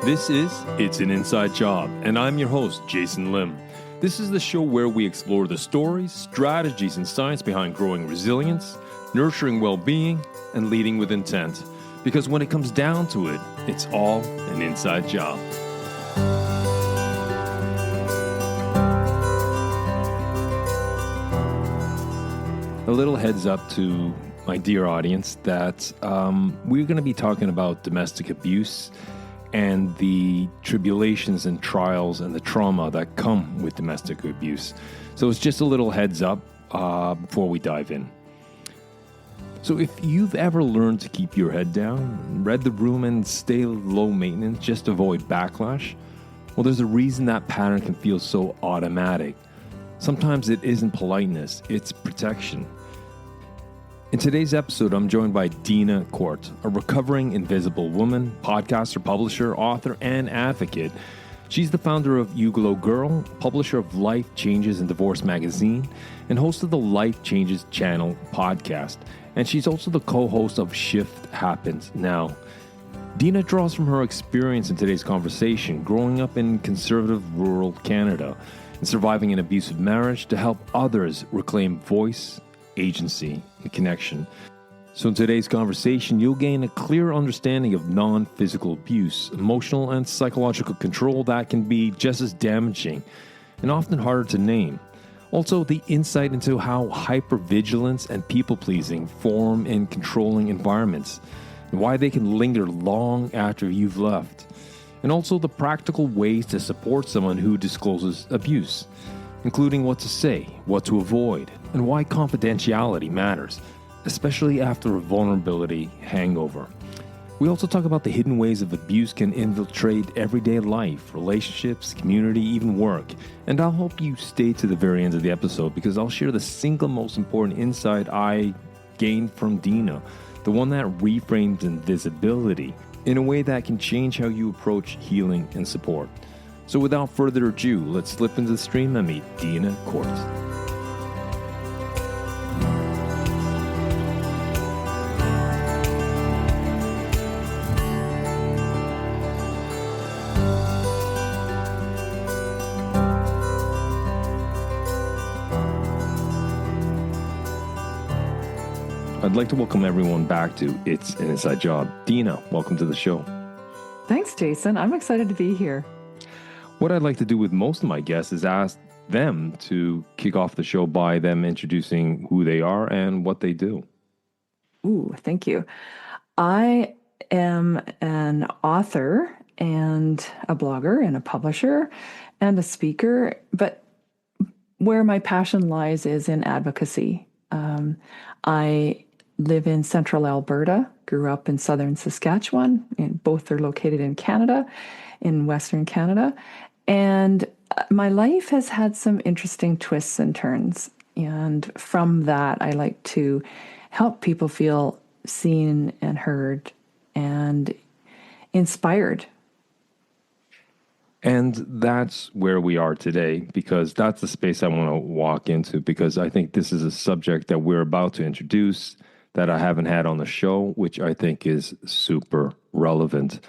This is It's an Inside Job, and I'm your host, Jason Lim. This is the show where we explore the stories, strategies, and science behind growing resilience, nurturing well-being, and leading with intent. Because when it comes down to it, it's all an inside job. A little heads up to my dear audience that we're going to be talking about domestic abuse and the tribulations and trials and the trauma that come with domestic abuse. So it's just a little heads up before we dive in. So if you've ever learned to keep your head down, read the room and stay low maintenance just to avoid backlash, well, there's a reason that pattern can feel so automatic. Sometimes it isn't politeness, it's protection. In today's episode, I'm joined by Deena Kordt, a recovering invisible woman, podcaster, publisher, author, and advocate. She's the founder of You Glow Girl, publisher of Life Changes and Divorce magazine, and host of the Life Changes Channel podcast. And she's also the co-host of Shift Happens Now. Deena draws from her experience in today's conversation, growing up in conservative rural Canada and surviving an abusive marriage to help others reclaim voice, agency, and connection. So in today's conversation, you'll gain a clear understanding of non-physical abuse, emotional and psychological control that can be just as damaging and often harder to name. Also, the insight into how hyper-vigilance and people-pleasing form in controlling environments and why they can linger long after you've left. And also the practical ways to support someone who discloses abuse, including what to say, what to avoid, and why confidentiality matters, especially after a vulnerability hangover. We also talk about the hidden ways of abuse can infiltrate everyday life, relationships, community, even work. And I'll hope you stay to the very end of the episode because I'll share the single most important insight I gained from Deena, the one that reframes invisibility in a way that can change how you approach healing and support. So without further ado, let's slip into the stream and meet Deena Kordt. I'd like to welcome everyone back to It's an Inside Job. Deena, welcome to the show. Thanks, Jason. I'm excited to be here. What I'd like to do with most of my guests is ask them to kick off the show by them introducing who they are and what they do. Ooh, thank you. I am an author and a blogger and a publisher and a speaker, but where my passion lies is in advocacy. I live in central Alberta, grew up in southern Saskatchewan, and both are located in Canada, in Western Canada. And my life has had some interesting twists and turns. And from that, I like to help people feel seen and heard and inspired. And that's where we are today, because that's the space I want to walk into, because I think this is a subject that we're about to introduce that I haven't had on the show, which I think is super relevant.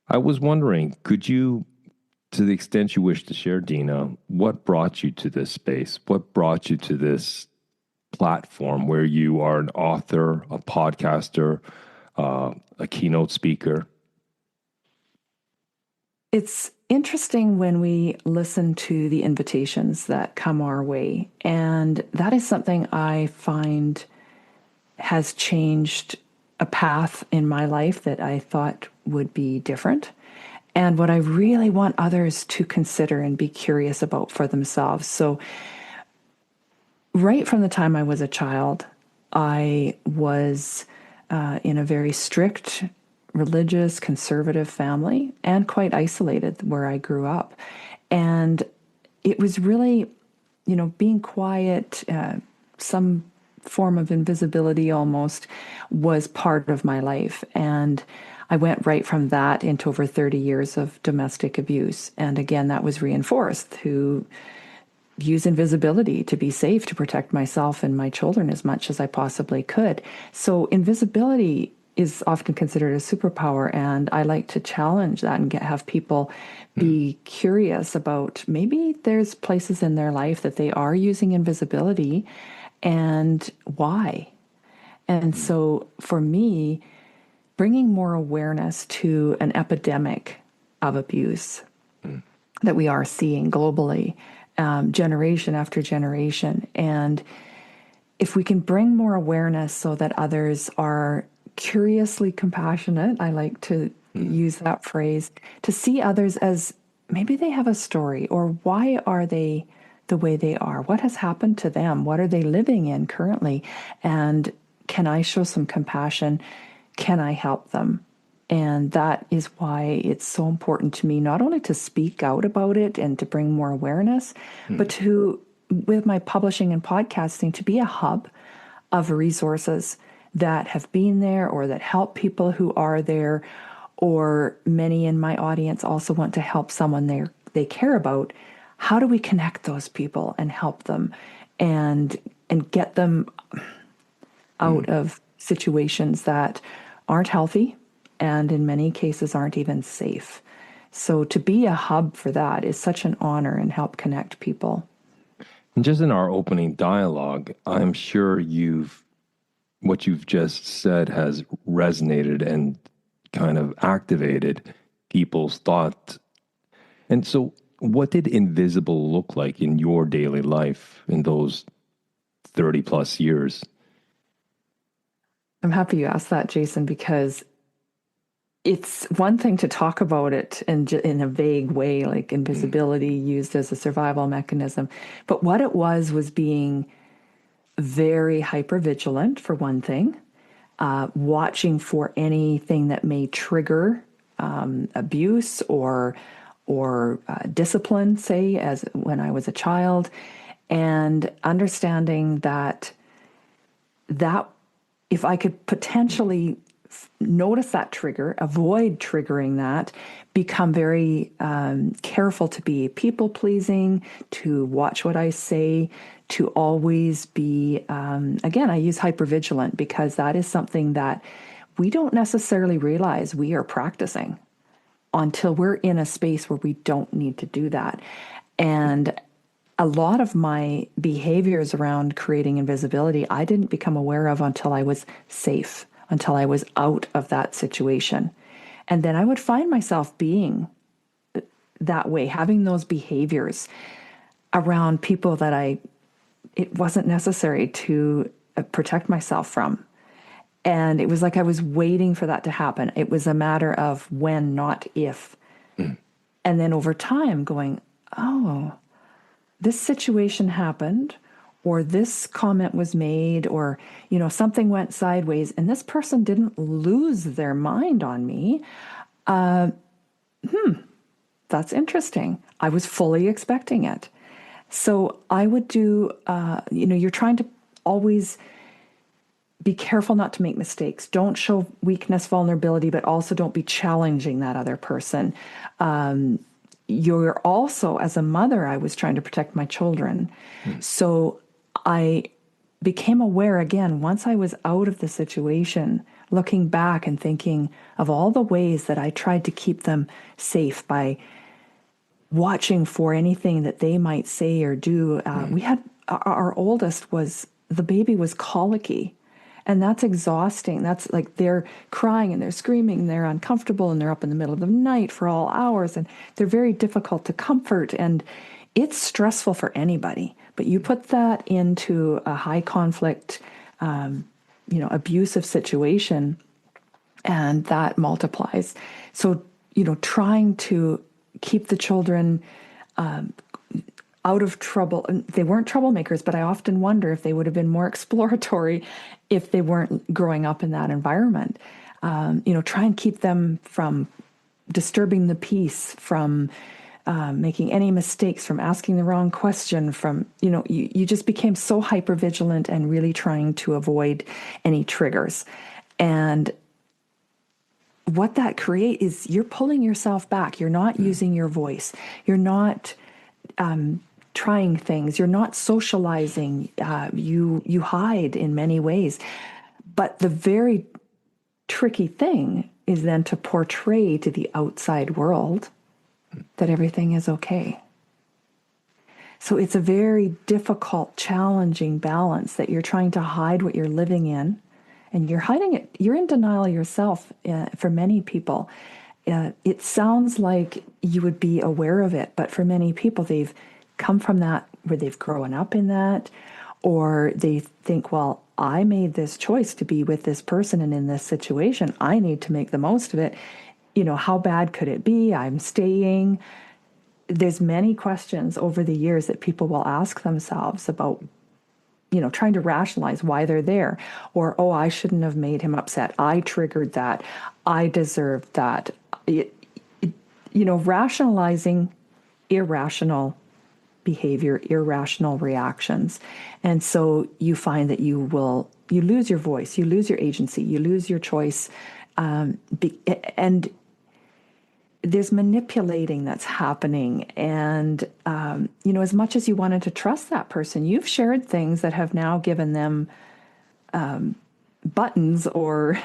I was wondering, could you, to the extent you wish to share, Deena, what brought you to this space? What brought you to this platform where you are an author, a podcaster, a keynote speaker? It's interesting when we listen to the invitations that come our way, and that is something I find has changed a path in my life that I thought would be different, and what I really want others to consider and be curious about for themselves. So right from the time I was a child, I was in a very strict religious, conservative family and quite isolated where I grew up. And it was really, being quiet, some form of invisibility almost was part of my life. And I went right from that into over 30 years of domestic abuse. And again, that was reinforced to use invisibility to be safe, to protect myself and my children as much as I possibly could. So invisibility is often considered a superpower. And I like to challenge that and have people be curious about maybe there's places in their life that they are using invisibility and why. And so for me, bringing more awareness to an epidemic of abuse that we are seeing globally, generation after generation. And if we can bring more awareness so that others are curiously compassionate, I like to use that phrase, to see others as maybe they have a story, or why are they the way they are? What has happened to them? What are they living in currently? And can I show some compassion? Can I help them? And that is why it's so important to me, not only to speak out about it and to bring more awareness, but to, with my publishing and podcasting, to be a hub of resources that have been there or that help people who are there, or many in my audience also want to help someone they care about. How do we connect those people and help them and get them out of situations that aren't healthy and in many cases aren't even safe? So to be a hub for that is such an honor and help connect people. And just in our opening dialogue, I'm sure what you've just said has resonated and kind of activated people's thought. And so what did invisible look like in your daily life in those 30 plus years? I'm happy you asked that, Jason, because it's one thing to talk about it in a vague way, like invisibility used as a survival mechanism. But what it was being very hyper-vigilant, for one thing, watching for anything that may trigger abuse or discipline, say, as when I was a child, and understanding that if I could potentially notice that trigger, avoid triggering that, become very careful to be people-pleasing, to watch what I say, to always be, again, I use hypervigilant because that is something that we don't necessarily realize we are practicing until we're in a space where we don't need to do that. And a lot of my behaviors around creating invisibility, I didn't become aware of until I was safe, until I was out of that situation. And then I would find myself being that way, having those behaviors around people that it wasn't necessary to protect myself from. And it was like I was waiting for that to happen. It was a matter of when, not if. And then over time going, oh, this situation happened, or this comment was made, or, something went sideways, and this person didn't lose their mind on me. That's interesting. I was fully expecting it. So I would do, you're trying to always be careful not to make mistakes. Don't show weakness, vulnerability, but also don't be challenging that other person. You're also, as a mother, I was trying to protect my children. So I became aware again, once I was out of the situation, looking back and thinking of all the ways that I tried to keep them safe by watching for anything that they might say or do. We had, our oldest the baby was colicky. And that's exhausting. That's like they're crying and they're screaming and they're uncomfortable and they're up in the middle of the night for all hours and they're very difficult to comfort. And it's stressful for anybody. But you put that into a high conflict, abusive situation, and that multiplies. So, trying to keep the children out of trouble. They weren't troublemakers, but I often wonder if they would have been more exploratory if they weren't growing up in that environment. Try and keep them from disturbing the peace, from making any mistakes, from asking the wrong question, from, you just became so hyper vigilant and really trying to avoid any triggers. And what that creates is you're pulling yourself back. You're not using your voice. You're not trying things. You're not socializing. You hide in many ways. But the very tricky thing is then to portray to the outside world that everything is okay. So it's a very difficult, challenging balance that you're trying to hide what you're living in, and you're hiding it. You're in denial yourself for many people. It sounds like you would be aware of it, but for many people, they've come from that, where they've grown up in that, or they think, well, I made this choice to be with this person and in this situation. I need to make the most of it. How bad could it be? I'm staying. There's many questions over the years that people will ask themselves about, trying to rationalize why they're there. Or, oh, I shouldn't have made him upset. I triggered that. I deserved that. Rationalizing irrational behavior, irrational reactions. And so you find that you lose your voice, you lose your agency, you lose your choice. And there's manipulating that's happening. And, as much as you wanted to trust that person, you've shared things that have now given them buttons or,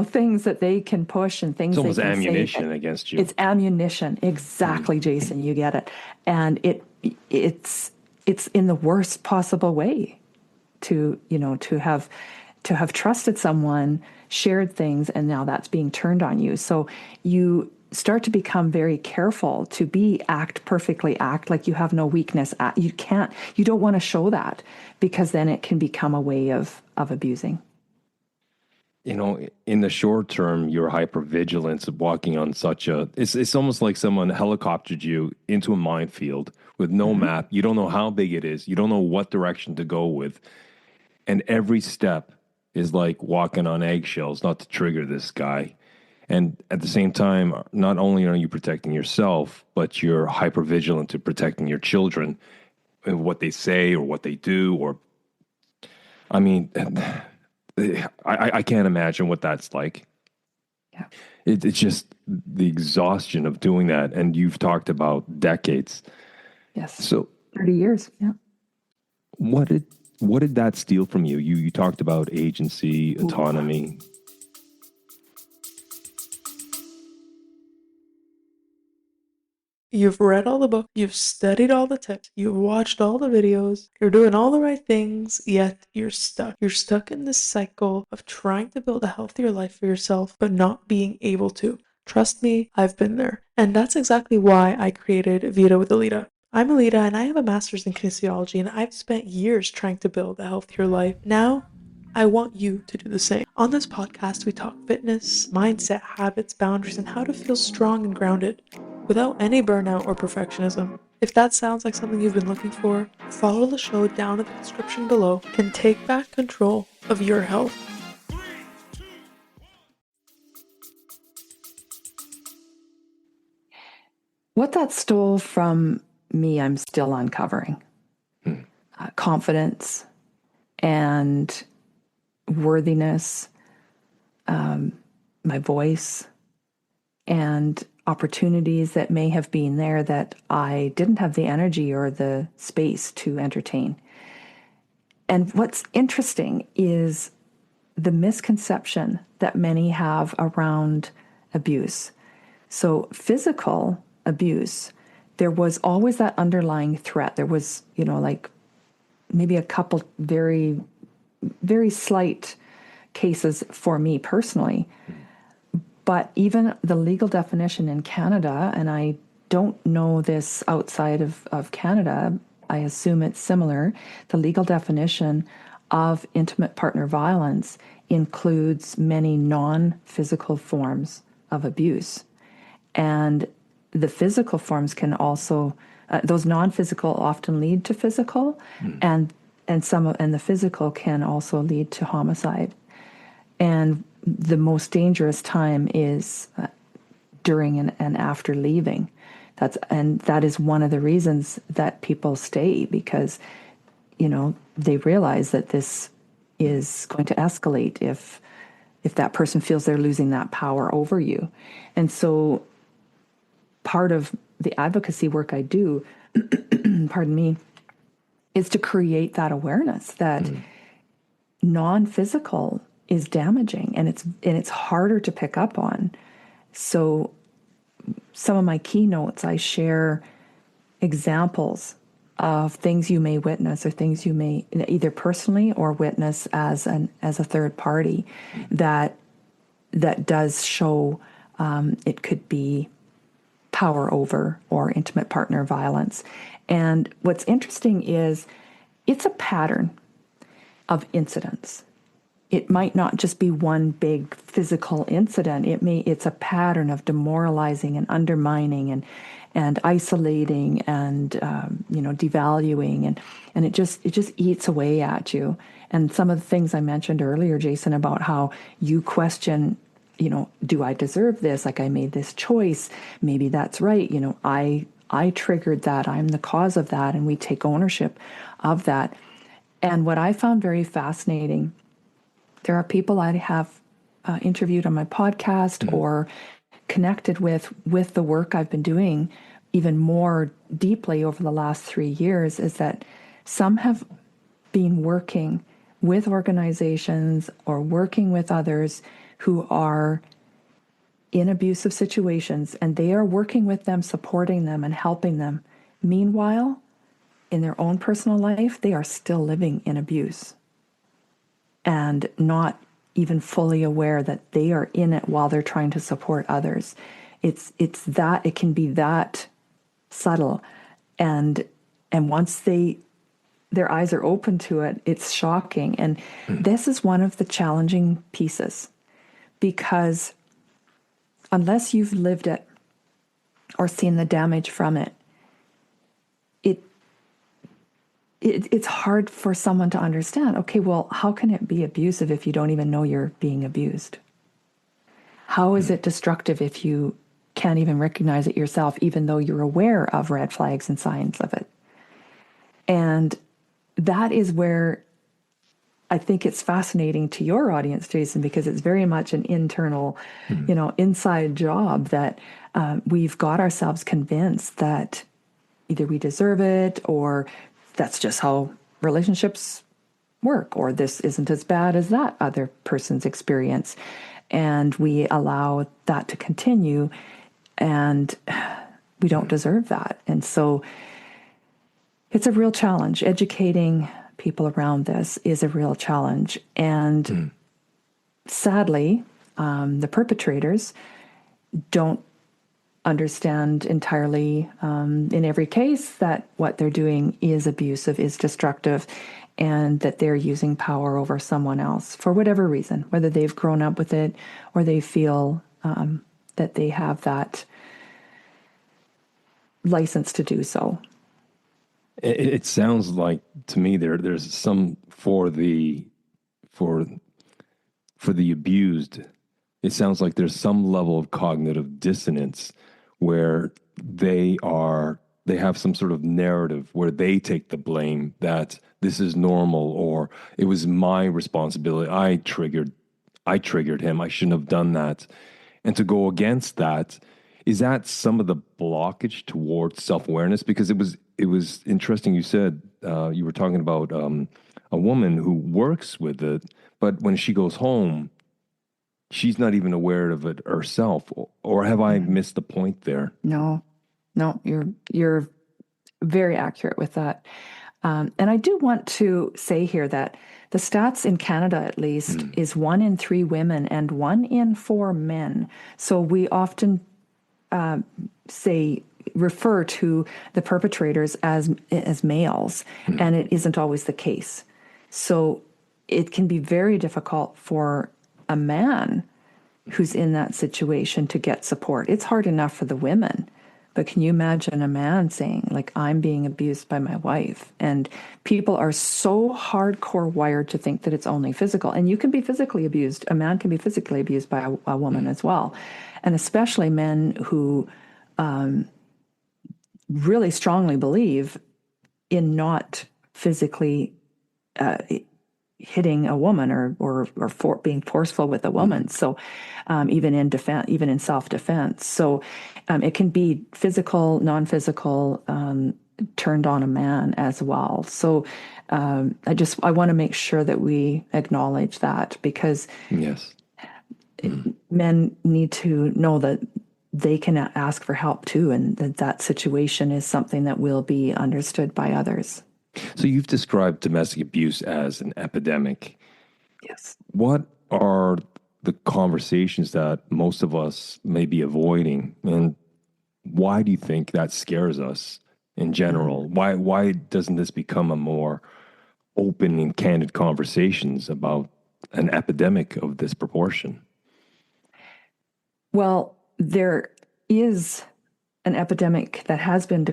things that they can push and things It's almost they can ammunition say. against you. It's ammunition. Exactly, Jason, you get it. And it's in the worst possible way to have trusted someone, shared things, and now that's being turned on you. So you start to become very careful to act like you have no weakness. You don't want to show that, because then it can become a way of abusing. In the short term, your hyper-vigilance of walking on it's almost like someone helicoptered you into a minefield with no map. You don't know how big it is. You don't know what direction to go with. And every step is like walking on eggshells not to trigger this guy. And at the same time, not only are you protecting yourself, but you're hyper-vigilant to protecting your children and what they say or what they do. I can't imagine what that's like. Yeah. It's just the exhaustion of doing that. And you've talked about decades. Yes. So 30 years. Yeah. What did that steal from you? You talked about agency, autonomy. You've read all the books, you've studied all the tips, you've watched all the videos, you're doing all the right things, yet you're stuck. You're stuck in this cycle of trying to build a healthier life for yourself, but not being able to. Trust me, I've been there. And that's exactly why I created Vita with Alita. I'm Alita, and I have a master's in kinesiology, and I've spent years trying to build a healthier life. Now, I want you to do the same. On this podcast, we talk fitness, mindset, habits, boundaries, and how to feel strong and grounded without any burnout or perfectionism. If that sounds like something you've been looking for, follow the show down in the description below and take back control of your health. What that stole from me, I'm still uncovering. Confidence and worthiness, my voice, and opportunities that may have been there that I didn't have the energy or the space to entertain. And what's interesting is the misconception that many have around abuse. So physical abuse, there was always that underlying threat. There was, like maybe a couple very, very slight cases for me personally. But even the legal definition in Canada, and I don't know this outside of Canada, I assume it's similar, the legal definition of intimate partner violence includes many non-physical forms of abuse. And the physical forms can also, those non-physical often lead to physical, and the physical can also lead to homicide. And the most dangerous time is during and after leaving. That is one of the reasons that people stay, because they realize that this is going to escalate if that person feels they're losing that power over you. And so part of the advocacy work I do, pardon me, is to create that awareness that non-physical is damaging, and it's harder to pick up on. So some of my keynotes, I share examples of things you may witness or things you may either personally or witness as a third party that does show it could be power over or intimate partner violence. And what's interesting is it's a pattern of incidents. It might not just be one big physical incident. It's a pattern of demoralizing and undermining and isolating and devaluing, and it just eats away at you. And some of the things I mentioned earlier, Jason, about how you question, do I deserve this? Like, I made this choice. Maybe that's right. I triggered that. I'm the cause of that, and we take ownership of that. And what I found very fascinating, there are people I have interviewed on my podcast or connected with the work I've been doing even more deeply over the last 3 years, is that some have been working with organizations or working with others who are in abusive situations, and they are working with them, supporting them and helping them. Meanwhile, in their own personal life, they are still living in abuse and not even fully aware that they are in it while they're trying to support others. It can be that subtle, and once their eyes are open to it, it's shocking. And this is one of the challenging pieces, because unless you've lived it or seen the damage from it, it's hard for someone to understand, okay, well, how can it be abusive if you don't even know you're being abused? How is it destructive if you can't even recognize it yourself, even though you're aware of red flags and signs of it? And that is where I think it's fascinating to your audience, Jason, because it's very much an internal, inside job that we've got ourselves convinced that either we deserve it, or that's just how relationships work, or this isn't as bad as that other person's experience. And we allow that to continue, and we don't deserve that. And so it's a real challenge. Educating people around this is a real challenge. And sadly, the perpetrators don't understand entirely in every case that what they're doing is abusive, is destructive, and that they're using power over someone else for whatever reason, whether they've grown up with it or they feel that they have that license to do so. It sounds like to me there's some for the abused. It sounds like there's some level of cognitive dissonance where they have some sort of narrative where they take the blame that this is normal, or it was my responsibility. I triggered him. I shouldn't have done that. And to go against that, is that some of the blockage towards self-awareness? Because it was interesting. You said you were talking about a woman who works with it, but when she goes home, she's not even aware of it herself. Or have I missed the point there? No, you're very accurate with that. And I do want to say here that the stats in Canada, at least, is 1 in 3 women and 1 in 4 men. So we often refer to the perpetrators as males, and it isn't always the case. So it can be very difficult for a man who's in that situation to get support. It's hard enough for the women, but can you imagine a man saying, like, I'm being abused by my wife? And people are so hardcore wired to think that it's only physical. And you can be physically abused. A man can be physically abused by a woman as well. And especially men who really strongly believe in not physically hitting a woman or being forceful with a woman. So even in self-defense. So it can be physical, non-physical, turned on a man as well. So I want to make sure that we acknowledge that, because Yes. men need to know that they can ask for help too, and that situation is something that will be understood by others. So you've described domestic abuse as an epidemic. Yes. What are the conversations that most of us may be avoiding, and why do you think that scares us in general? Why doesn't this become a more open and candid conversations about an epidemic of this proportion? Well, there is an epidemic that has been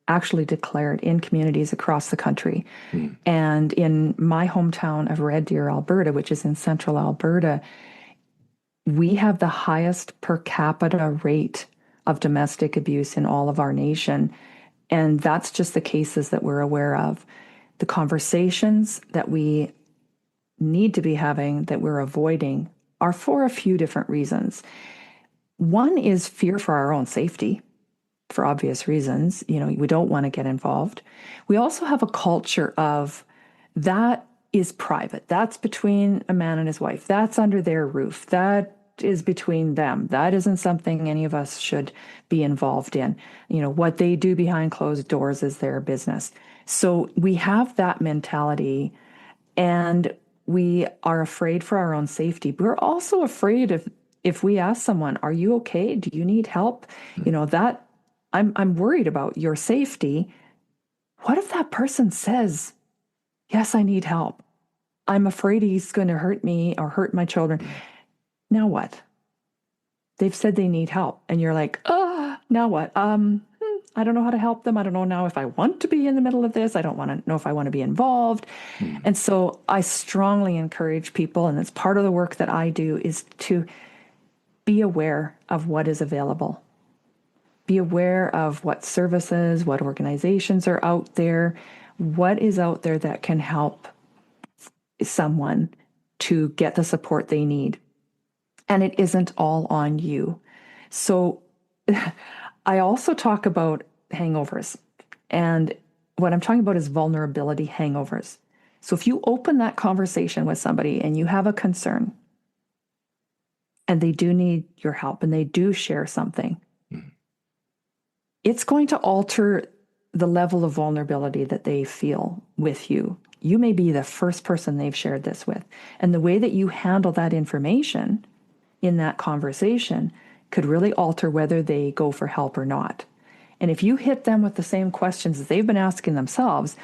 actually declared in communities across the country. And in my hometown of Red Deer, Alberta, which is in central Alberta, we have the highest per capita rate of domestic abuse in all of our nation. And that's just the cases that we're aware of. The conversations that we need to be having that we're avoiding are for a few different reasons. One is fear for our own safety, for obvious reasons. We don't want to get involved. We also have a culture of that is private. That's between a man and his wife. That's under their roof. That is between them. That isn't something any of us should be involved in. What they do behind closed doors is their business. So we have that mentality, and we are afraid for our own safety. We're also afraid if we ask someone, "Are you okay? Do you need help?" That I'm worried about your safety. What if that person says, "Yes, I need help. I'm afraid he's going to hurt me or hurt my children." Now what? They've said they need help, and you're like, now what? I don't know how to help them. I don't know now if I want to be in the middle of this. I don't want to know if I want to be involved. And so I strongly encourage people, and it's part of the work that I do, is to be aware of what is available. Be aware of what services, what organizations are out there, what is out there that can help someone to get the support they need. And it isn't all on you. So I also talk about hangovers. And what I'm talking about is vulnerability hangovers. So if you open that conversation with somebody and you have a concern, and they do need your help, and they do share something, it's going to alter the level of vulnerability that they feel with you. You may be the first person they've shared this with. And the way that you handle that information in that conversation could really alter whether they go for help or not. And if you hit them with the same questions that they've been asking themselves,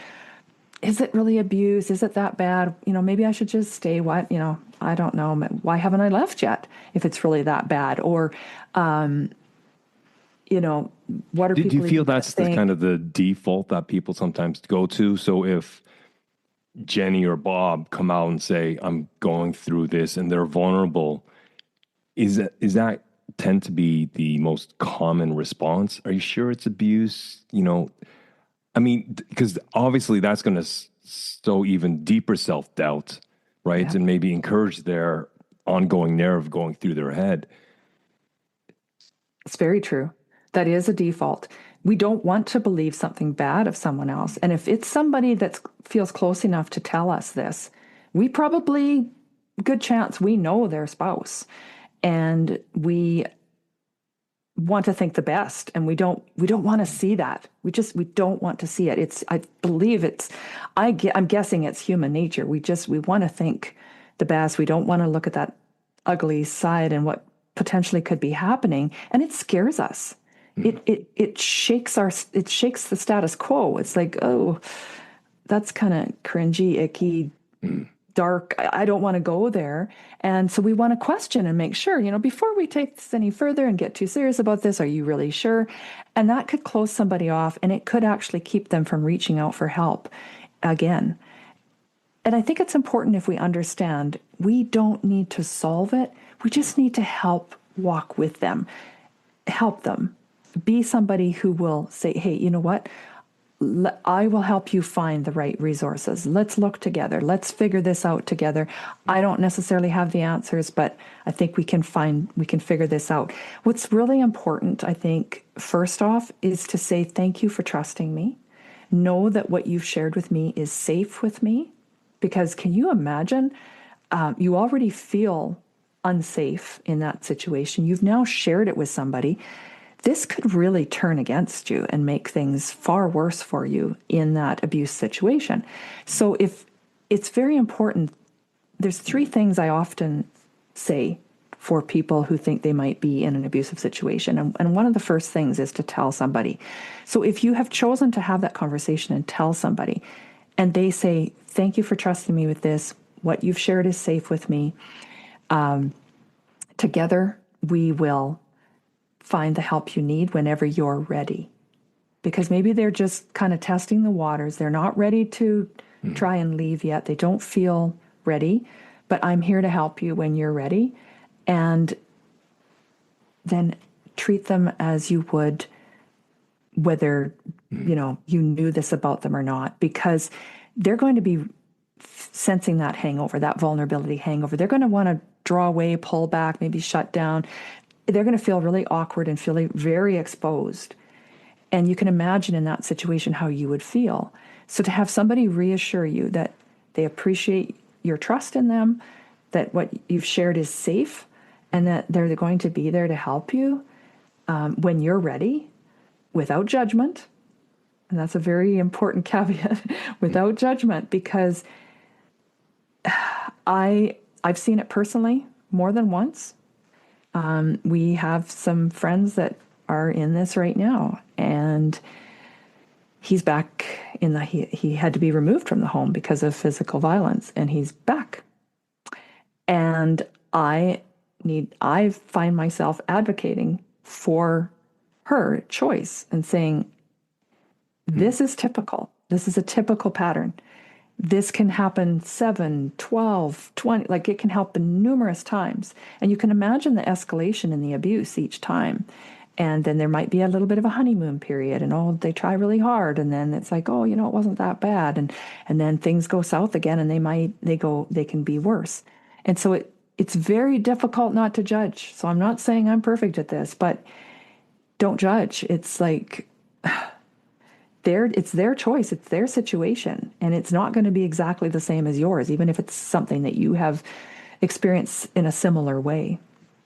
is it really abuse? Is it that bad? Maybe I should just stay. What? I don't know. Why haven't I left yet if it's really that bad? Or, what are Do people you feel even that's saying? the kind of the default that people sometimes go to? So if Jenny or Bob come out and say, "I'm going through this," and they're vulnerable, is that tend to be the most common response? Are you sure it's abuse? Because obviously that's going to sow even deeper self-doubt, right? Yeah. And maybe encourage their ongoing narrative going through their head. It's very true. That is a default. We don't want to believe something bad of someone else. And if it's somebody that feels close enough to tell us this, we probably, good chance, we know their spouse. And we want to think the best, and we don't want to see that. We don't want to see it. I'm guessing it's human nature. We want to think the best. We don't want to look at that ugly side and what potentially could be happening, and it scares us. It shakes the status quo. It's like, oh, that's kind of cringy, icky, dark. I don't want to go there. And so we want to question and make sure, before we take this any further and get too serious about this, are you really sure? And that could close somebody off, and it could actually keep them from reaching out for help again. And I think it's important, if we understand, we don't need to solve it. We just need to help walk with them, help them, be somebody who will say, "Hey, you know what? I will help you find the right resources. Let's look together. Let's figure this out together. I don't necessarily have the answers, but I think we can figure this out. What's really important, I think, first off, is to say thank you for trusting me. Know that what you've shared with me is safe with me. Because can you imagine? You already feel unsafe in that situation. You've now shared it with somebody. This could really turn against you and make things far worse for you in that abuse situation. So if it's very important, there's three things I often say for people who think they might be in an abusive situation. And one of the first things is to tell somebody. So if you have chosen to have that conversation and tell somebody, and they say, thank you for trusting me with this, what you've shared is safe with me, together we will find the help you need whenever you're ready. Because maybe they're just kind of testing the waters. They're not ready to try and leave yet. They don't feel ready, but I'm here to help you when you're ready. And then treat them as you would whether, you knew this about them or not, because they're going to be sensing that hangover, that vulnerability hangover. They're going to want to draw away, pull back, maybe shut down. They're going to feel really awkward and feel very exposed. And you can imagine in that situation how you would feel. So to have somebody reassure you that they appreciate your trust in them, that what you've shared is safe, and that they're going to be there to help you when you're ready, without judgment. And that's a very important caveat, without judgment, because I've seen it personally more than once. We have some friends that are in this right now, and he's back he had to be removed from the home because of physical violence, and he's back. And I find myself advocating for her choice and saying, this is typical. This is a typical pattern. This can happen 7, 12, 20, like it can happen numerous times. And you can imagine the escalation in the abuse each time. And then there might be a little bit of a honeymoon period, and they try really hard, and then it's like, it wasn't that bad. And then things go south again, and they can be worse. And so it's very difficult not to judge. So I'm not saying I'm perfect at this, but don't judge. It's like it's their choice, it's their situation, and it's not going to be exactly the same as yours, even if it's something that you have experienced in a similar way.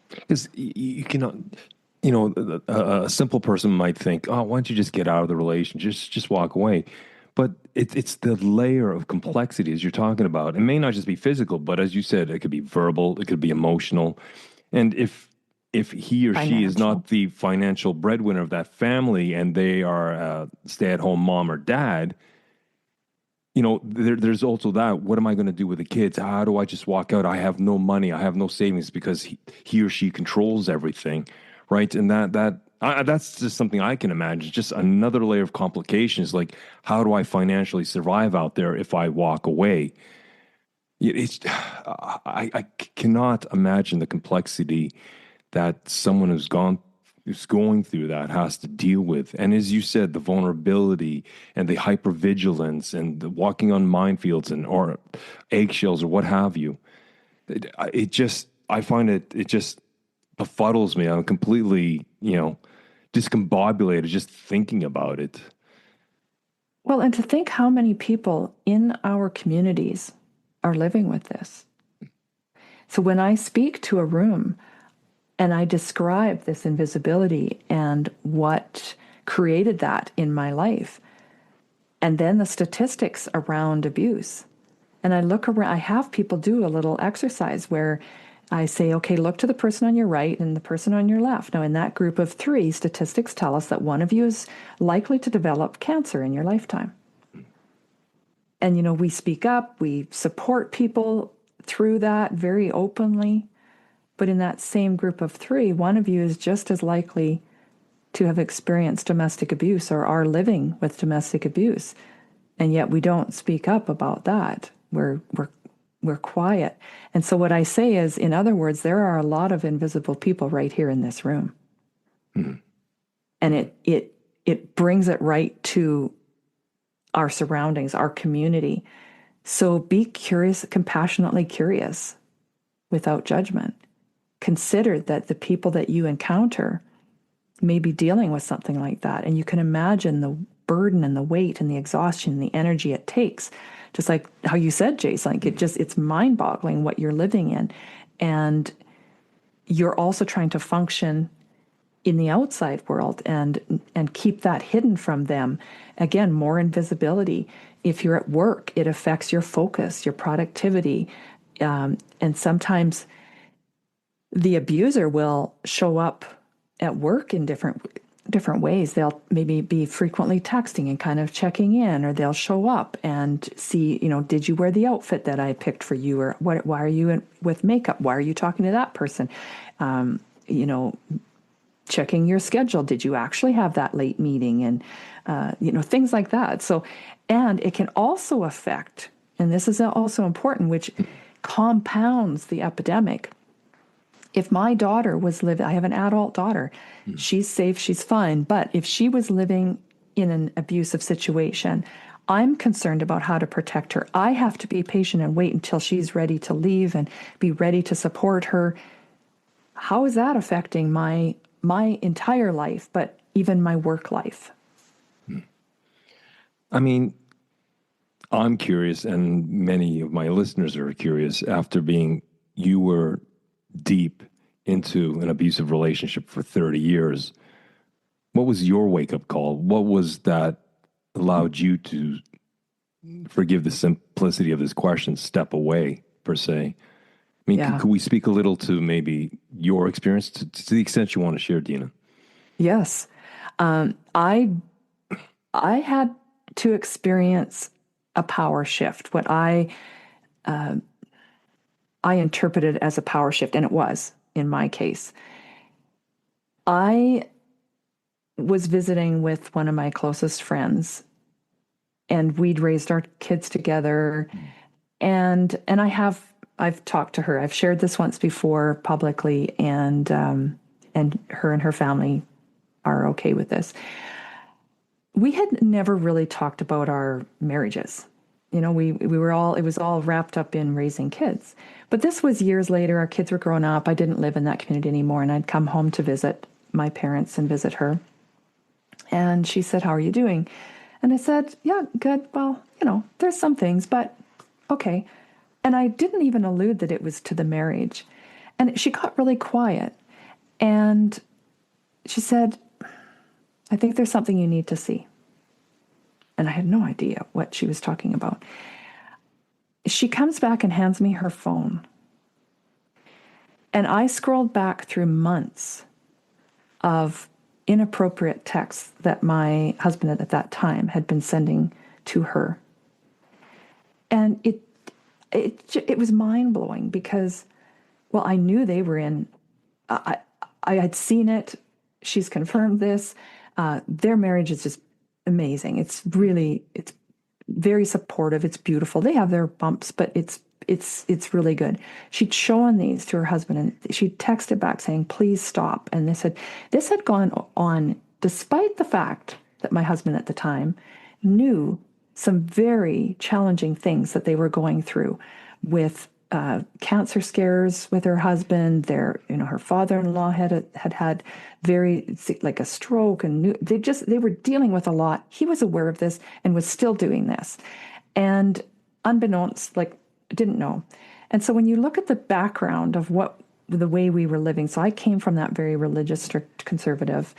Because you cannot, a simple person might think, oh, why don't you just get out of the relation, just walk away. But it's the layer of complexity as you're talking about. It may not just be physical, but as you said, it could be verbal, it could be emotional. And if he or she is not the financial breadwinner of that family, and they are a stay-at-home mom or dad, there's also that. What am I going to do with the kids? How do I just walk out? I have no money. I have no savings because he or she controls everything, right? And that's just something I can imagine. Just another layer of complications. Like, how do I financially survive out there if I walk away? I cannot imagine the complexity that someone who's going through that has to deal with. And as you said, the vulnerability and the hyper-vigilance and the walking on minefields or eggshells or what have you. I find it just befuddles me. I'm completely, discombobulated just thinking about it. Well, and to think how many people in our communities are living with this. So when I speak to a room and I describe this invisibility and what created that in my life, and then the statistics around abuse, and I look around, I have people do a little exercise where I say, okay, look to the person on your right and the person on your left. Now, in that group of 3, statistics tell us that one of you is likely to develop cancer in your lifetime. And, we speak up, we support people through that very openly. But in that same group of 3, one of you is just as likely to have experienced domestic abuse or are living with domestic abuse. And yet we don't speak up about that. We're quiet. And so what I say is, in other words, there are a lot of invisible people right here in this room. Mm-hmm. And it brings it right to our surroundings, our community. So be curious, compassionately curious without judgment. Consider that the people that you encounter may be dealing with something like that. And you can imagine the burden and the weight and the exhaustion and the energy it takes. Just like how you said, Jace, like it's mind-boggling what you're living in. And you're also trying to function in the outside world and keep that hidden from them. Again, more invisibility. If you're at work, it affects your focus, your productivity. And sometimes the abuser will show up at work in different ways. They'll maybe be frequently texting and kind of checking in, or they'll show up and see, did you wear the outfit that I picked for you? Or why are you with makeup? Why are you talking to that person? Checking your schedule. Did you actually have that late meeting? And, things like that. So, and it can also affect, and this is also important, which compounds the epidemic. If my daughter was living, I have an adult daughter, she's safe, she's fine. But if she was living in an abusive situation, I'm concerned about how to protect her. I have to be patient and wait until she's ready to leave and be ready to support her. How is that affecting my entire life, but even my work life? I mean, I'm curious, and many of my listeners are curious, you were deep into an abusive relationship for 30 years. What was your wake-up call? What was that allowed you to, forgive the simplicity of this question, step away, per se? I mean, could we speak a little to maybe your experience to the extent you want to share, Deena? Yes. I had to experience a power shift, what I interpreted as a power shift, and it was, in my case. I was visiting with one of my closest friends, and we'd raised our kids together, and I've talked to her. I've shared this once before publicly, and her and her family are okay with this. We had never really talked about our marriages. We were all, it was all wrapped up in raising kids. But this was years later. Our kids were grown up. I didn't live in that community anymore, and I'd come home to visit my parents and visit her. And she said, "How are you doing?" And I said, "Yeah, good. Well, there's some things, but okay." And I didn't even allude that it was to the marriage. And she got really quiet. And she said, "I think there's something you need to see." And I had no idea what she was talking about. She comes back and hands me her phone. And I scrolled back through months of inappropriate texts that my husband at that time had been sending to her. And it was mind-blowing because, well, I knew they were in, I had seen it. She's confirmed this. Their marriage is just amazing. It's very supportive. It's beautiful. They have their bumps, but it's really good. She'd shown these to her husband, and she texted back saying, "Please stop." And this had gone on despite the fact that my husband at the time knew some very challenging things that they were going through with cancer scares with her husband. Her father-in-law had very, like, a stroke, and they were dealing with a lot. He was aware of this and was still doing this, and unbeknownst, didn't know. And so when you look at the background of the way we were living, so I came from that very religious, strict conservative,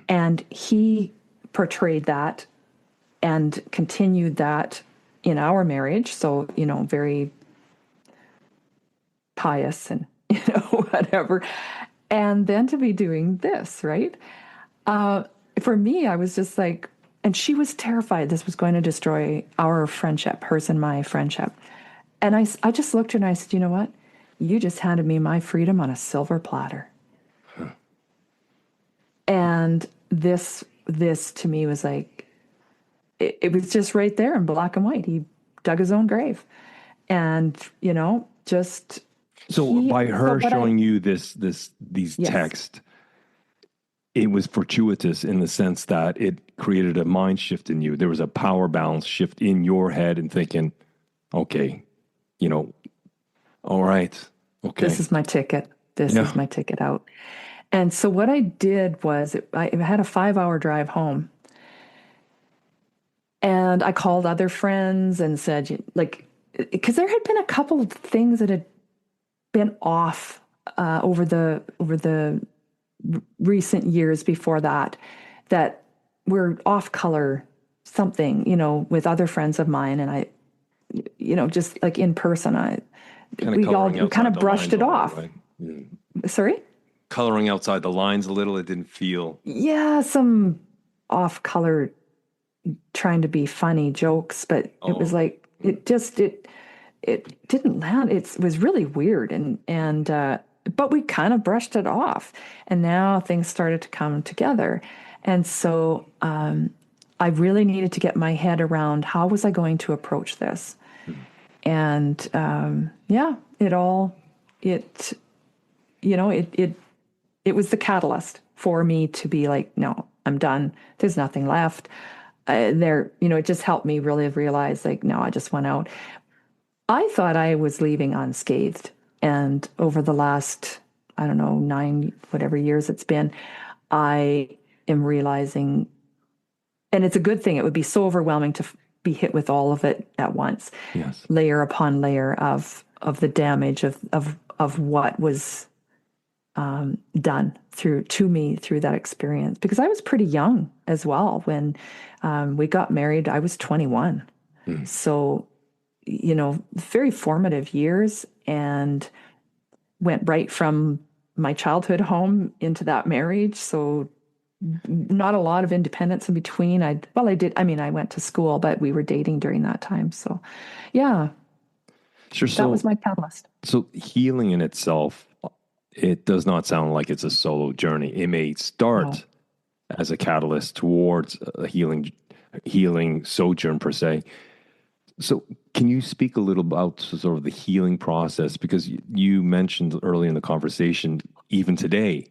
and he portrayed that and continued that in our marriage. So, very pious and, whatever. And then to be doing this, right? For me, I was just like, and she was terrified this was going to destroy our friendship, hers and my friendship. And I just looked at her and I said, "You know what? You just handed me my freedom on a silver platter." Huh. And this to me was like, it was just right there in black and white. He dug his own grave. And, just... So by her showing you these yes. texts, it was fortuitous in the sense that it created a mind shift in you. There was a power balance shift in your head and thinking, okay, you know, all right, okay. This is my ticket. This Yeah. is my ticket out. And so what I did was I had a 5-hour drive home. And I called other friends and said, like, because there had been a couple of things that had been off over the recent years before that were off color something, with other friends of mine. And I, just like in person, we kind of brushed it off. Right? Mm. Sorry? Coloring outside the lines a little. It didn't feel. Yeah, some off color trying to be funny jokes, but it was like, it didn't land. It was really weird. But we kind of brushed it off, and now things started to come together. And so I really needed to get my head around how was I going to approach this. And it was the catalyst for me to be like, no, I'm done. There's nothing left. It just helped me really realize, like, no, I just went out. I thought I was leaving unscathed. And over the last, I don't know, 9, whatever years it's been, I am realizing, and it's a good thing, it would be so overwhelming to be hit with all of it at once. Yes. Layer upon layer of the damage of what was done to me through that experience. Because I was pretty young as well when we got married. I was 21. So, very formative years, and went right from my childhood home into that marriage. So not a lot of independence in between. I did. I mean, I went to school, but we were dating during that time. So yeah, sure. That was my catalyst. So healing in itself, it does not sound like it's a solo journey. It may start as a catalyst towards a healing sojourn per se. So can you speak a little about sort of the healing process? Because you mentioned early in the conversation, even today,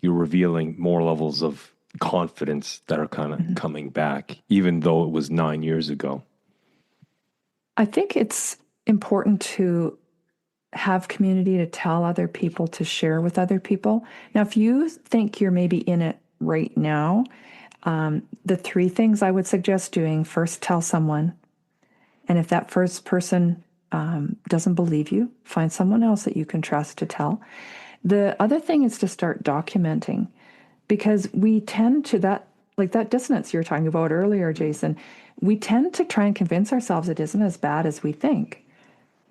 you're revealing more levels of confidence that are kind of coming back, even though it was 9 years ago. I think it's important to have community, to tell other people, to share with other people. Now, if you think you're maybe in it right now, the 3 things I would suggest doing: first, tell someone. And if that first person doesn't believe you, find someone else that you can trust to tell. The other thing is to start documenting, because we tend to that dissonance you were talking about earlier, Jason, we tend to try and convince ourselves it isn't as bad as we think.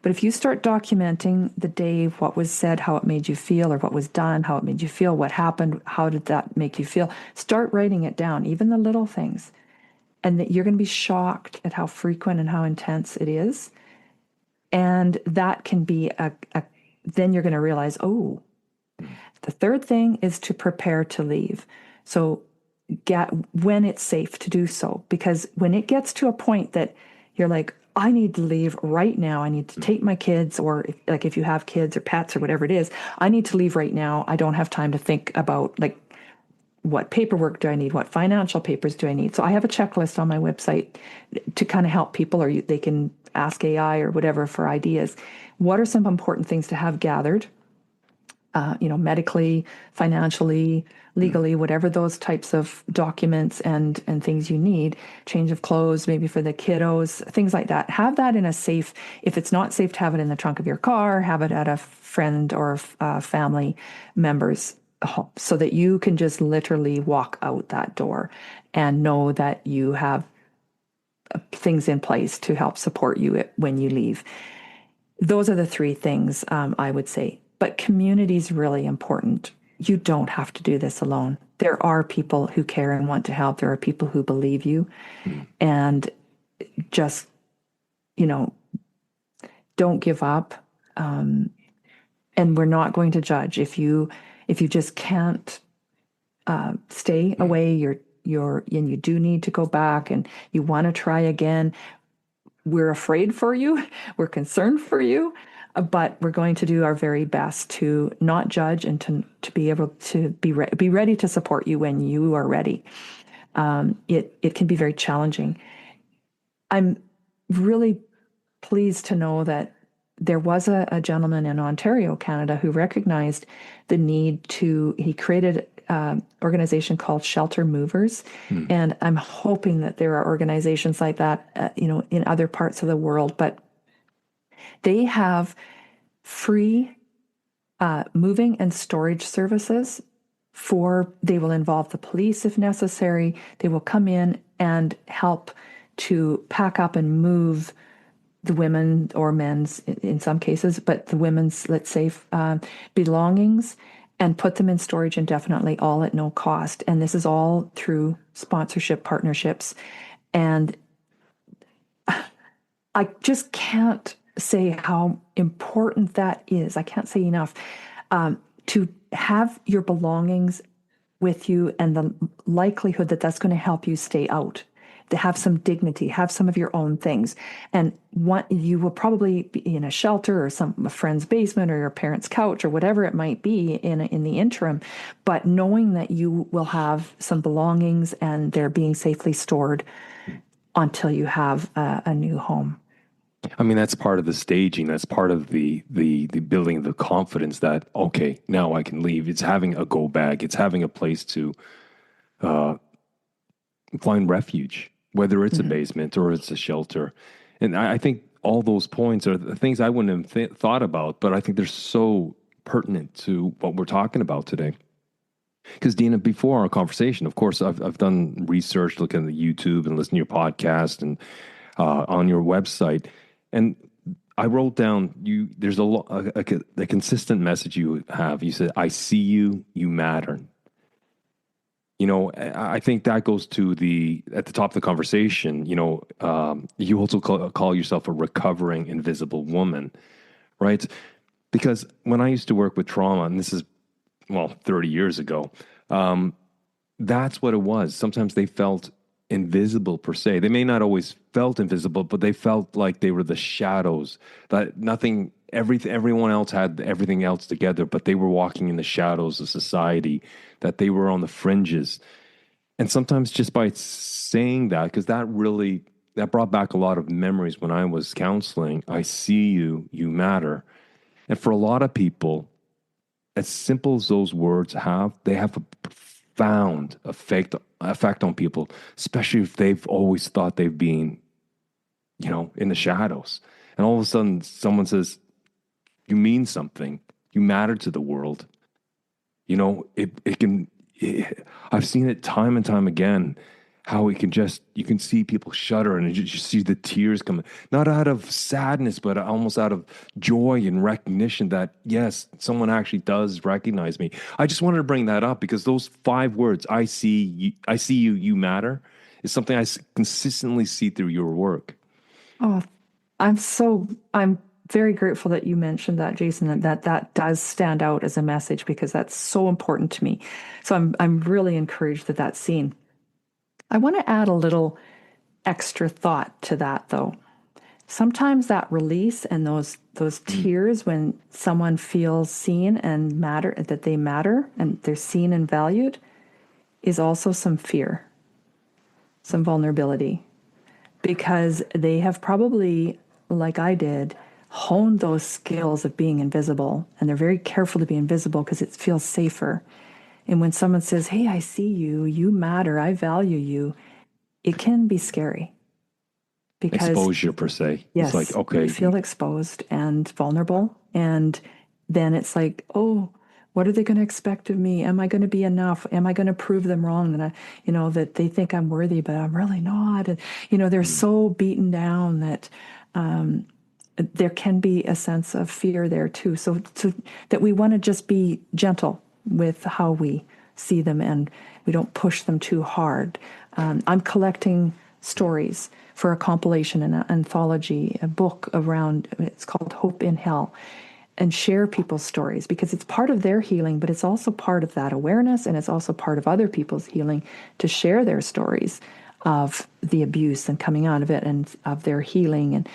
But if you start documenting the day, what was said, how it made you feel, or what was done, how it made you feel, what happened, how did that make you feel, start writing it down, even the little things. And that you're going to be shocked at how frequent and how intense it is. And that can be then you're going to realize, oh, the third thing is to prepare to leave. So when it's safe to do so, because when it gets to a point that you're like, I need to leave right now. I need to take my kids, or if you have kids or pets or whatever it is, I need to leave right now. I don't have time to think about what paperwork do I need? What financial papers do I need? So I have a checklist on my website to kind of help people, or they can ask AI or whatever for ideas. What are some important things to have gathered? Medically, financially, legally, whatever those types of documents and things you need. Change of clothes, maybe for the kiddos, things like that. Have that in a safe. If it's not safe to have it in the trunk of your car, have it at a friend or family member's home, so that you can just literally walk out that door and know that you have things in place to help support you when you leave. Those are the 3 things I would say. But community is really important. You don't have to do this alone. There are people who care and want to help. There are people who believe you. And just, don't give up. And we're not going to judge. If you just can't stay away, and you do need to go back and you want to try again, we're afraid for you. We're concerned for you. But we're going to do our very best to not judge and to be able to be ready to support you when you are ready. it can be very challenging. I'm really pleased to know that there was a gentleman in Ontario, Canada, who recognized the need he created an organization called Shelter Movers. And I'm hoping that there are organizations like that, in other parts of the world, but they have free moving and storage services they will involve the police if necessary. They will come in and help to pack up and move the women or men's, in some cases, but the women's, let's say, belongings, and put them in storage indefinitely, all at no cost. And this is all through sponsorship partnerships. And I just can't say how important that is. I can't say enough. To have your belongings with you and the likelihood that that's going to help you stay out, to have some dignity, have some of your own things. And you will probably be in a shelter or a friend's basement or your parents' couch or whatever it might be in the interim. But knowing that you will have some belongings and they're being safely stored until you have a new home. I mean, that's part of the staging. That's part of the building the confidence that, okay, now I can leave. It's having a go bag. It's having a place to find refuge, whether it's a basement or it's a shelter. And I think all those points are the things I wouldn't have thought about, but I think they're so pertinent to what we're talking about today. Because Deena, before our conversation, of course, I've done research, looking at the YouTube and listening to your podcast and on your website. And I wrote down there's a consistent message you have. You said, I see you, you matter. I think that goes to at the top of the conversation, you also call yourself a recovering invisible woman, right? Because when I used to work with trauma, and this is, 30 years ago, that's what it was. Sometimes they felt invisible per se. They may not always felt invisible, but they felt like they were the shadows, that everyone else had everything else together, but they were walking in the shadows of society, that they were on the fringes. And sometimes just by saying that, because that brought back a lot of memories when I was counseling. I see you, you matter. And for a lot of people, as simple as those words they have a profound effect on people, especially if they've always thought they've been, in the shadows. And all of a sudden someone says, you mean something, you matter to the world. I've seen it time and time again, how you can see people shudder and you just see the tears coming, not out of sadness, but almost out of joy and recognition that, yes, someone actually does recognize me. I just wanted to bring that up because those 5 words, I see you, you matter, is something I consistently see through your work. Oh, I'm very grateful that you mentioned that, Jason, that does stand out as a message because that's so important to me. So I'm really encouraged that that's seen. I want to add a little extra thought to that, though. Sometimes that release and those tears when someone feels seen and that they matter and they're seen and valued, is also some fear, some vulnerability, because they have probably, like I did, honed those skills of being invisible, and they're very careful to be invisible because it feels safer. And when someone says, hey, I see you, you matter, I value you, it can be scary. Because exposure per se. Yes, it's like, okay, you feel exposed and vulnerable. And then it's like, oh, what are they going to expect of me? Am I going to be enough? Am I going to prove them wrong? And that they think I'm worthy, but I'm really not. And, they're so beaten down that there can be a sense of fear there too. So that we want to just be gentle with how we see them and we don't push them too hard. I'm collecting stories for a compilation, an anthology, a book around, it's called Hope in Hell, and share people's stories because it's part of their healing, but it's also part of that awareness, and it's also part of other people's healing to share their stories of the abuse and coming out of it and of their healing. And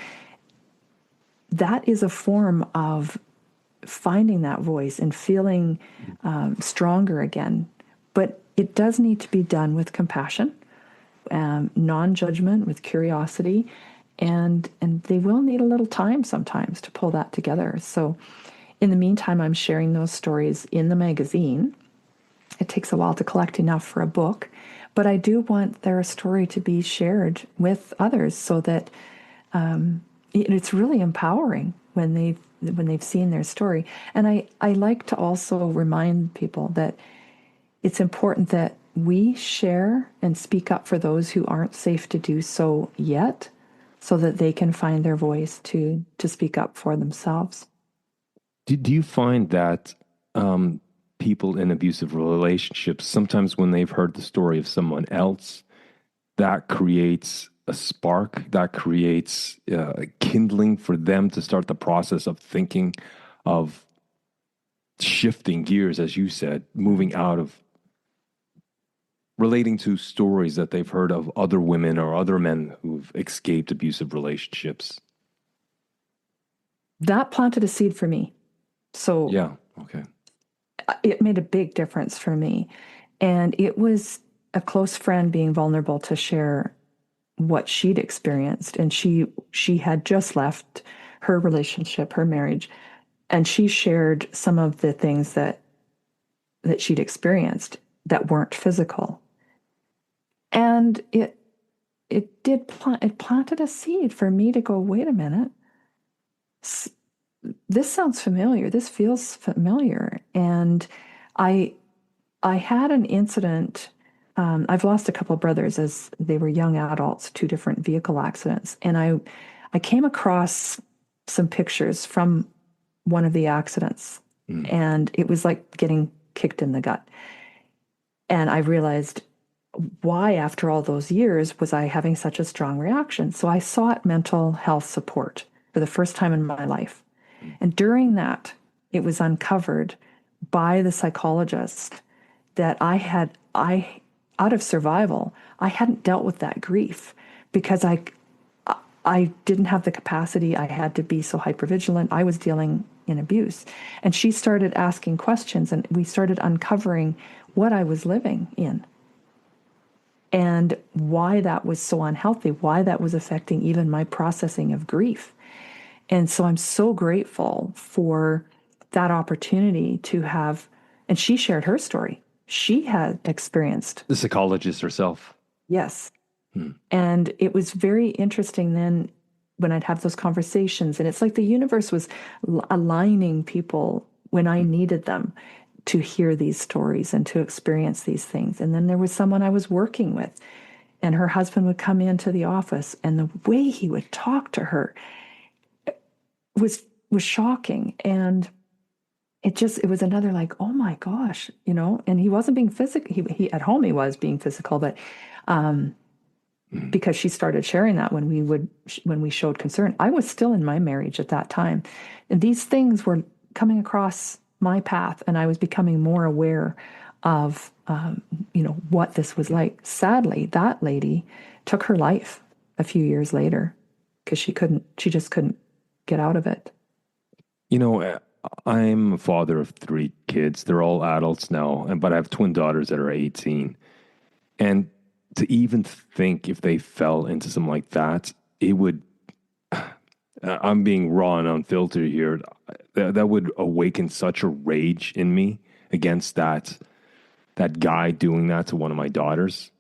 that is a form of finding that voice and feeling stronger again. But it does need to be done with compassion, non-judgment, with curiosity, and they will need a little time sometimes to pull that together. So in the meantime, I'm sharing those stories in the magazine. It takes a while to collect enough for a book, but I do want their story to be shared with others so that it's really empowering when they've seen their story. And I like to also remind people that it's important that we share and speak up for those who aren't safe to do so yet, so that they can find their voice to speak up for themselves. Do you find that people in abusive relationships, sometimes when they've heard the story of someone else, that creates a spark, that creates a kindling for them to start the process of thinking, of shifting gears, as you said, moving out of relating to stories that they've heard of other women or other men who've escaped abusive relationships? That planted a seed for me. So yeah, okay. It made a big difference for me. And it was a close friend being vulnerable to share what she'd experienced. And she had just left her relationship, her marriage, and she shared some of the things that she'd experienced that weren't physical. And it planted a seed for me to go, wait a minute, this sounds familiar. This feels familiar. And I had an incident. I've lost a couple of brothers as they were young adults, 2 different vehicle accidents. And I came across some pictures from one of the accidents, and it was like getting kicked in the gut. And I realized, why, after all those years, was I having such a strong reaction? So I sought mental health support for the first time in my life. And during that, it was uncovered by the psychologist that out of survival, I hadn't dealt with that grief because I didn't have the capacity. I had to be so hyper-vigilant. I was dealing in abuse. And she started asking questions, and we started uncovering what I was living in and why that was so unhealthy, why that was affecting even my processing of grief. And so I'm so grateful for that opportunity to have, and she shared her story. She had experienced. The psychologist herself. Yes. And it was very interesting then when I'd have those conversations. And it's like the universe was aligning people when I needed them to hear these stories and to experience these things. And then there was someone I was working with, and her husband would come into the office, and the way he would talk to her was shocking. And it was another like, oh my gosh, and he wasn't being physical. He at home, he was being physical, but because she started sharing that when we showed concern. I was still in my marriage at that time, and these things were coming across my path, and I was becoming more aware of what this was like. Sadly, that lady took her life a few years later because she just couldn't get out of it. I'm a father of 3 kids. They're all adults now, but I have twin daughters that are 18. And to even think if they fell into something like that, it would, I'm being raw and unfiltered here, that would awaken such a rage in me against that guy doing that to one of my daughters.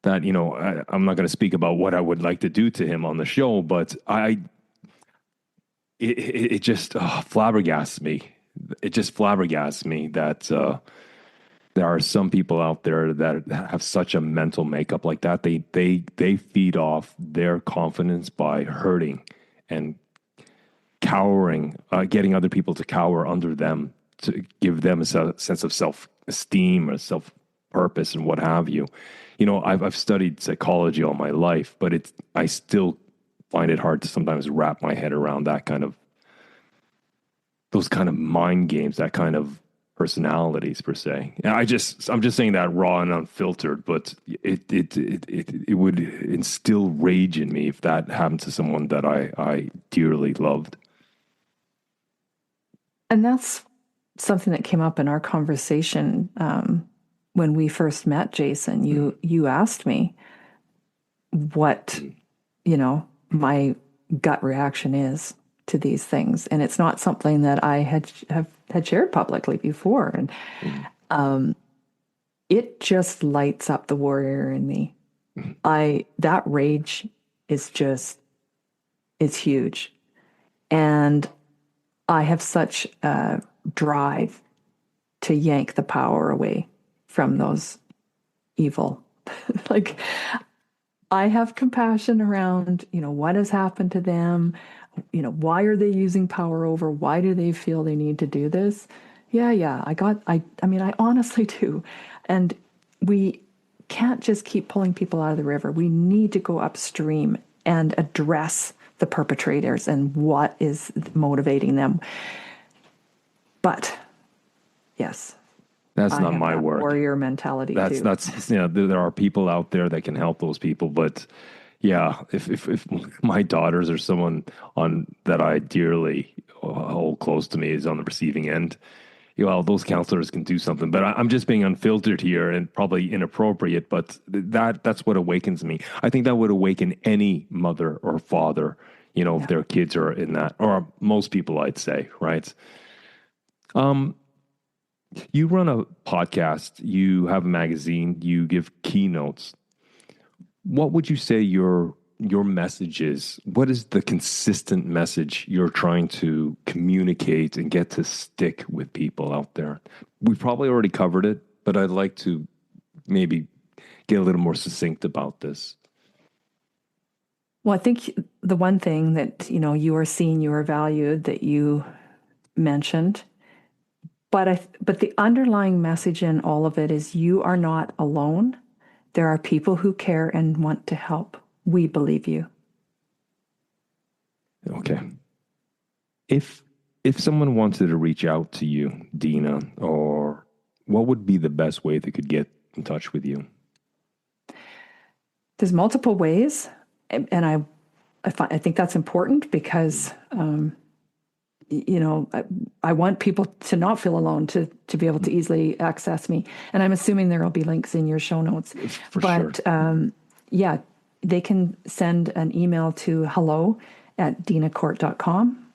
That, I'm not going to speak about what I would like to do to him on the show, but it just flabbergasts me. It just flabbergasts me that there are some people out there that have such a mental makeup like that. They feed off their confidence by hurting and cowering, getting other people to cower under them, to give them a sense of self-esteem or self-purpose and what have you. I've studied psychology all my life, but I still find it hard to sometimes wrap my head around those kind of mind games, that kind of personalities per se. And I'm just saying that raw and unfiltered, but it would instill rage in me if that happened to someone that I dearly loved. And that's something that came up in our conversation when we first met, Jason. You asked me, what, my gut reaction is to these things. And it's not something that I had shared publicly before. And it just lights up the warrior in me. That rage is huge. And I have such a drive to yank the power away from those evil. Like, I have compassion around, what has happened to them. Why are they using power over? Why do they feel they need to do this? Yeah. I honestly do. And we can't just keep pulling people out of the river. We need to go upstream and address the perpetrators and what is motivating them. But yes, That's not my work. Warrior mentality too. That's there are people out there that can help those people, but yeah, if my daughters or someone on that I dearly hold close to me is on the receiving end, those counselors can do something. But I'm just being unfiltered here and probably inappropriate. But that's what awakens me. I think that would awaken any mother or father, if their kids are in that, or most people, I'd say, right? You run a podcast, you have a magazine, you give keynotes. What would you say your message is? What is the consistent message you're trying to communicate and get to stick with people out there? We've probably already covered it, but I'd like to maybe get a little more succinct about this. Well, I think the one thing that, you are seen, you are valued, that you mentioned, but the underlying message in all of it is you are not alone. There are people who care and want to help. We believe you. Okay. If someone wanted to reach out to you, Deena, or what would be the best way they could get in touch with you? There's multiple ways, and I think that's important because I want people to not feel alone, to be able to easily access me. And I'm assuming there will be links in your show notes. But sure. They can send an email to hello@deenakordt.com.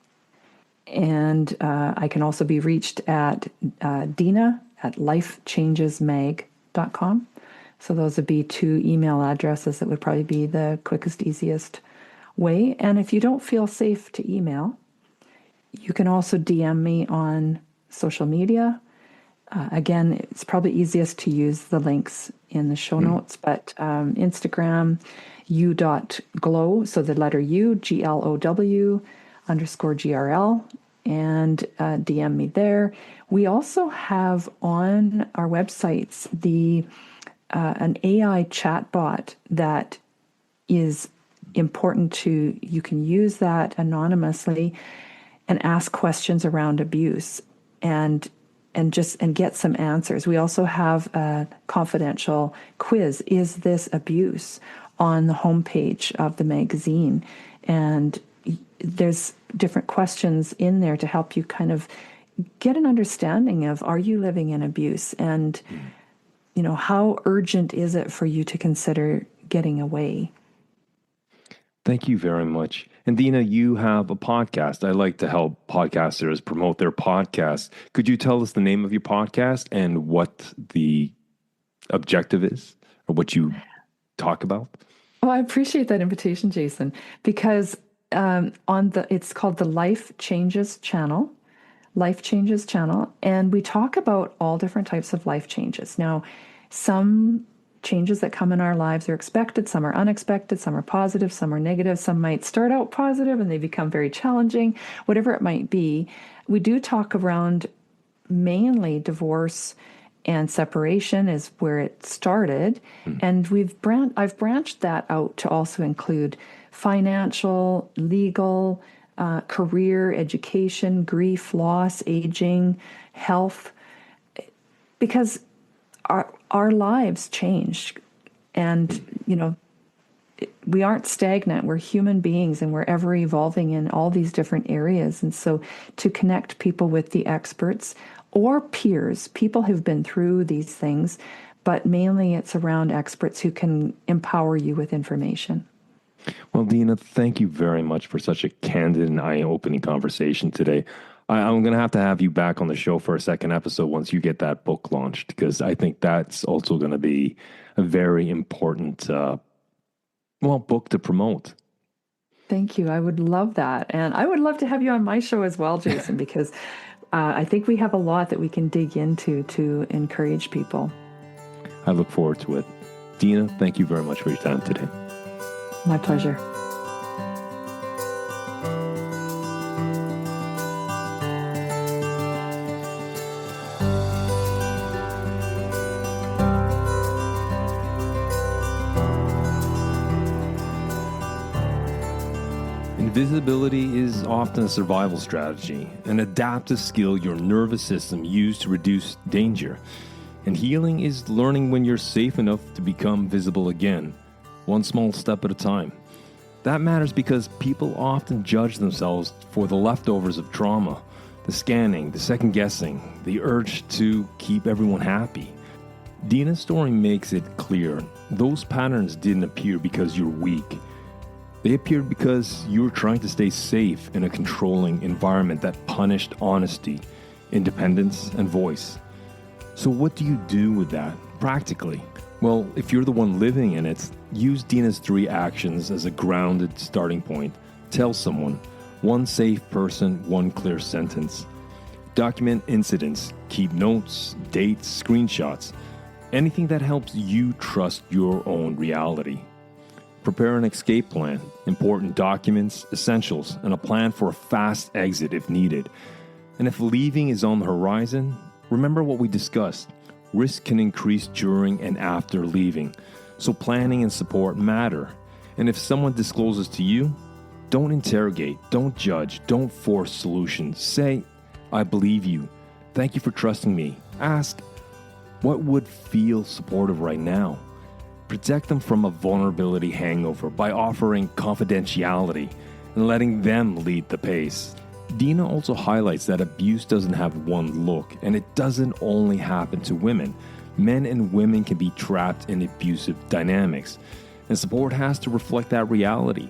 And I can also be reached at Deena@lifechangesmag.com. So those would be two email addresses that would probably be the quickest, easiest way. And if you don't feel safe to email, you can also DM me on social media. Again, it's probably easiest to use the links in the show notes, but Instagram, u.glow, so the letter U, GLOW, _GRL, and DM me there. We also have on our websites an AI chatbot that is important you can use that anonymously and ask questions around abuse and get some answers. We also have a confidential quiz, is this abuse, on the homepage of the magazine. And there's different questions in there to help you kind of get an understanding of, are you living in abuse? And, how urgent is it for you to consider getting away? Thank you very much. And Deena, you have a podcast. I like to help podcasters promote their podcast. Could you tell us the name of your podcast and what the objective is, or what you talk about? Oh, I appreciate that invitation, Jason, because it's called the Life Changes Channel, and we talk about all different types of life changes. Now, some changes that come in our lives are expected, some are unexpected, some are positive, some are negative, some might start out positive and they become very challenging, whatever it might be. We do talk around mainly divorce and separation is where it started. And I've branched that out to also include financial, legal, career, education, grief, loss, aging, health, because our lives change, and we aren't stagnant. We're human beings, and we're ever evolving in all these different areas. And so, to connect people with the experts or peers, people who've been through these things, but mainly it's around experts who can empower you with information. Well, Deena, thank you very much for such a candid and eye-opening conversation today. I'm going to have you back on the show for a second episode once you get that book launched, because I think that's also going to be a very important, book to promote. Thank you. I would love that. And I would love to have you on my show as well, Jason, because I think we have a lot that we can dig into to encourage people. I look forward to it. Deena, thank you very much for your time today. My pleasure. Invisibility is often a survival strategy, an adaptive skill your nervous system used to reduce danger. And healing is learning when you're safe enough to become visible again, one small step at a time. That matters because people often judge themselves for the leftovers of trauma, the scanning, the second guessing, the urge to keep everyone happy. Deena's story makes it clear those patterns didn't appear because you're weak. They appeared because you were trying to stay safe in a controlling environment that punished honesty, independence, and voice. So what do you do with that, practically? Well, if you're the one living in it, use Deena's 3 actions as a grounded starting point. Tell someone, one safe person, one clear sentence. Document incidents, keep notes, dates, screenshots, anything that helps you trust your own reality. Prepare an escape plan, important documents, essentials, and a plan for a fast exit if needed. And if leaving is on the horizon, remember what we discussed. Risk can increase during and after leaving, so planning and support matter. And if someone discloses to you, don't interrogate, don't judge, don't force solutions. Say, I believe you. Thank you for trusting me. Ask, what would feel supportive right now? Protect them from a vulnerability hangover by offering confidentiality and letting them lead the pace. Deena also highlights that abuse doesn't have one look, and it doesn't only happen to women. Men and women can be trapped in abusive dynamics, and support has to reflect that reality.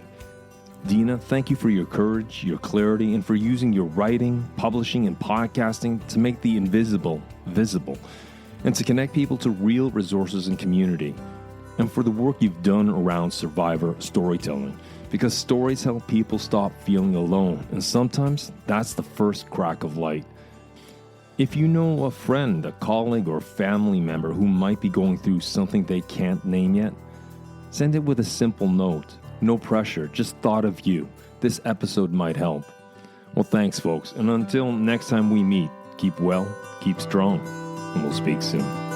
Deena, thank you for your courage, your clarity, and for using your writing, publishing, and podcasting to make the invisible visible, and to connect people to real resources and community. And for the work you've done around survivor storytelling, because stories help people stop feeling alone, and sometimes that's the first crack of light. If you know a friend, a colleague, or family member who might be going through something they can't name yet, send it with a simple note. No pressure, just thought of you. This episode might help. Well, thanks, folks, and until next time we meet, keep well, keep strong, and we'll speak soon.